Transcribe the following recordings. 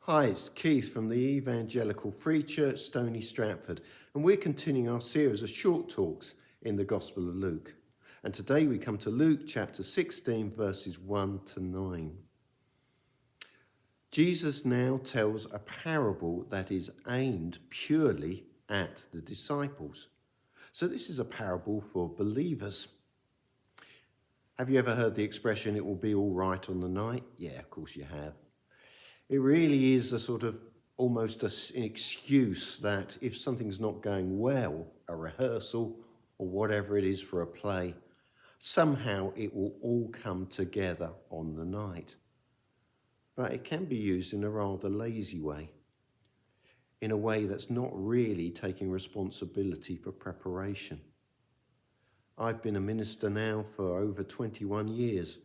Hi, it's Keith from the Evangelical Free Church, Stony Stratford, and we're continuing our series of short talks in the Gospel of Luke. And today we come to Luke chapter 16, verses 1 to 9. Jesus now tells a parable that is aimed purely at the disciples. So this is a parable for believers. Have you ever heard the expression, "it will be all right on the night"? Yeah, of course you have. It really is a sort of almost an excuse that if something's not going well, a rehearsal or whatever it is for a play, somehow it will all come together on the night. But it can be used in a rather lazy way, in a way that's not really taking responsibility for preparation. I've been a minister now for over 21 years,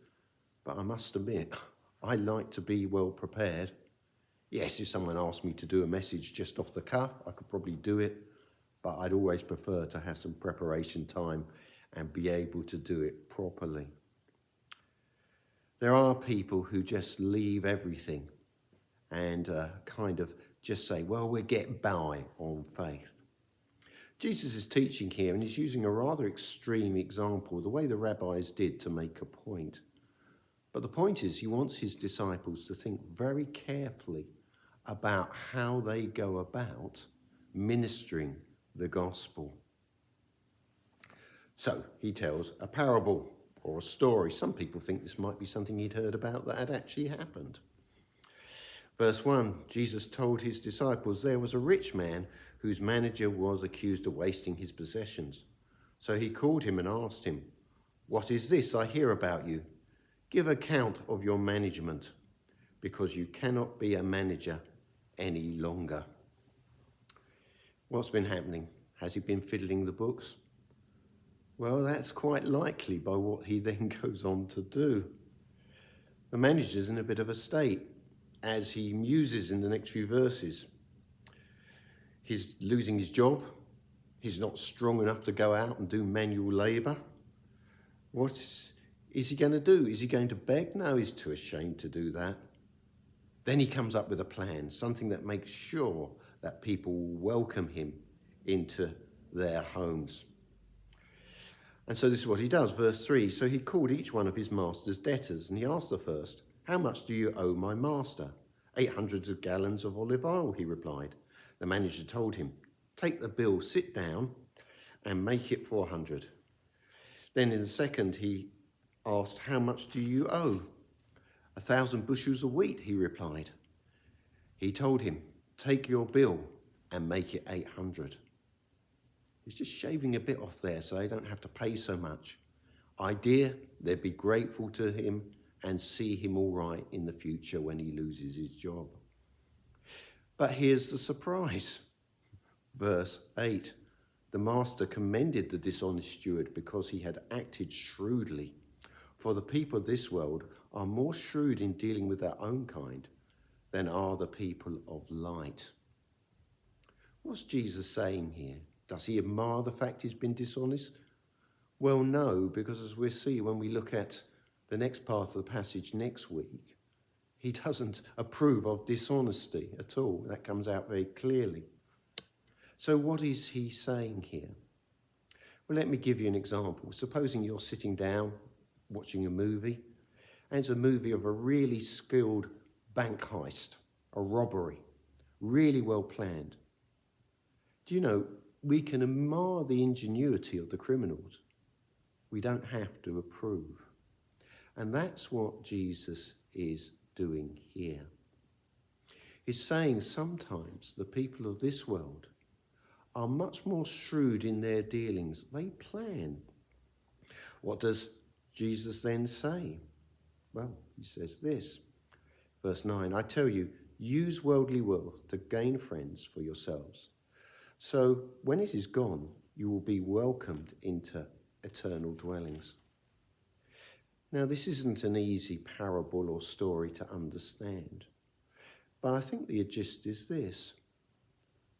but I must admit, I like to be well prepared. Yes, if someone asked me to do a message just off the cuff, I could probably do it, but I'd always prefer to have some preparation time and be able to do it properly. There are people who just leave everything and kind of just say, well, we'll get by on faith. Jesus is teaching here and he's using a rather extreme example, the way the rabbis did, to make a point. But the point is, he wants his disciples to think very carefully about how they go about ministering the gospel. So he tells a parable or a story. Some people think this might be something he'd heard about that had actually happened. Verse 1, Jesus told his disciples, there was a rich man whose manager was accused of wasting his possessions. So he called him and asked him, what is this I hear about you? Give account of your management, because you cannot be a manager any longer. What's been happening? Has he been fiddling the books? Well, that's quite likely by what he then goes on to do. The manager's in a bit of a state, as he muses in the next few verses. He's losing his job. He's not strong enough to go out and do manual labour. What is he going to do? Is he going to beg? No, he's too ashamed to do that. Then he comes up with a plan, something that makes sure that people welcome him into their homes. And so this is what he does, verse 3. So he called each one of his master's debtors, and he asked the first, how much do you owe my master? 800 gallons of olive oil, he replied. The manager told him, take the bill, sit down, and make it 400. Then in the second, he asked, how much do you owe? 1,000 bushels of wheat, he replied. He told him, take your bill and make it 800. He's just shaving a bit off there so they don't have to pay so much. Idea, they'd be grateful to him and see him all right in the future when he loses his job. But here's the surprise. Verse 8, the master commended the dishonest steward because he had acted shrewdly. For the people of this world are more shrewd in dealing with their own kind than are the people of light. What's Jesus saying here? Does he admire the fact he's been dishonest? Well, no, because as we'll see when we look at the next part of the passage next week, he doesn't approve of dishonesty at all. That comes out very clearly. So what is he saying here? Well, let me give you an example. Supposing you're sitting down watching a movie, and it's a movie of a really skilled bank heist, a robbery, really well planned. Do you know, we can admire the ingenuity of the criminals. We don't have to approve. And that's what Jesus is doing here. He's saying sometimes the people of this world are much more shrewd in their dealings. They plan. What does Jesus then say? Well, he says this, verse 9, I tell you, use worldly wealth to gain friends for yourselves. So when it is gone, you will be welcomed into eternal dwellings. Now, this isn't an easy parable or story to understand, but I think the gist is this.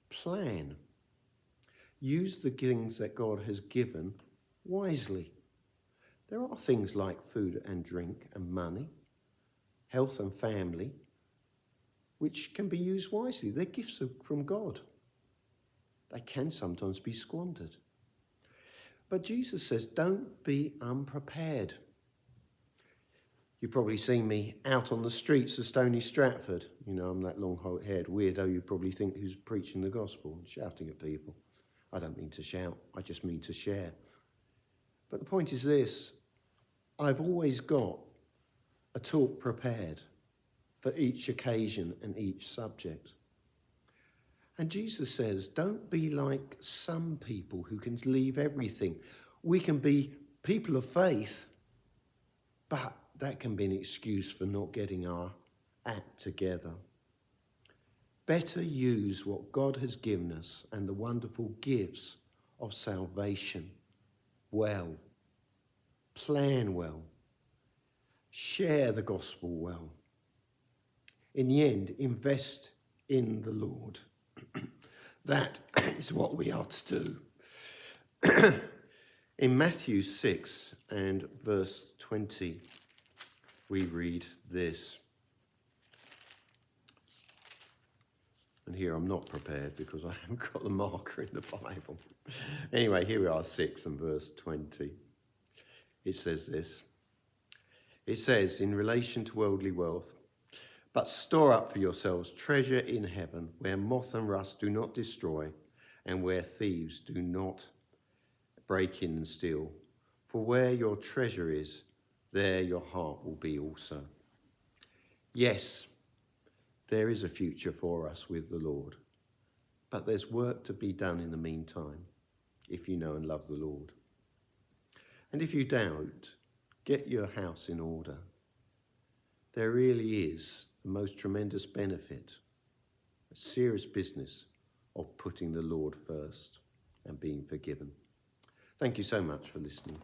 Plan. Use the things that God has given wisely. There are things like food and drink and money, health and family, which can be used wisely. They're gifts from God. They can sometimes be squandered. But Jesus says, don't be unprepared. You've probably seen me out on the streets of Stony Stratford. You know, I'm that long-haired weirdo you probably think who's preaching the gospel and shouting at people. I don't mean to shout, I just mean to share. But the point is this, I've always got a talk prepared for each occasion and each subject. And Jesus says, don't be like some people who can leave everything. We can be people of faith, but that can be an excuse for not getting our act together. Better use what God has given us and the wonderful gifts of salvation well. Plan well. Share the gospel well. In the end, invest in the Lord. That is what we are to do. In Matthew 6 and verse 20, we read this. And here I'm not prepared because I haven't got the marker in the Bible. Anyway, here we are, 6 and verse 20. It says this. It says, in relation to worldly wealth, but store up for yourselves treasure in heaven, where moth and rust do not destroy, and where thieves do not break in and steal. For where your treasure is, there your heart will be also. Yes, there is a future for us with the Lord, but there's work to be done in the meantime, if you know and love the Lord. And if you doubt, get your house in order. There really is the most tremendous benefit, a serious business of putting the Lord first and being forgiven. Thank you so much for listening.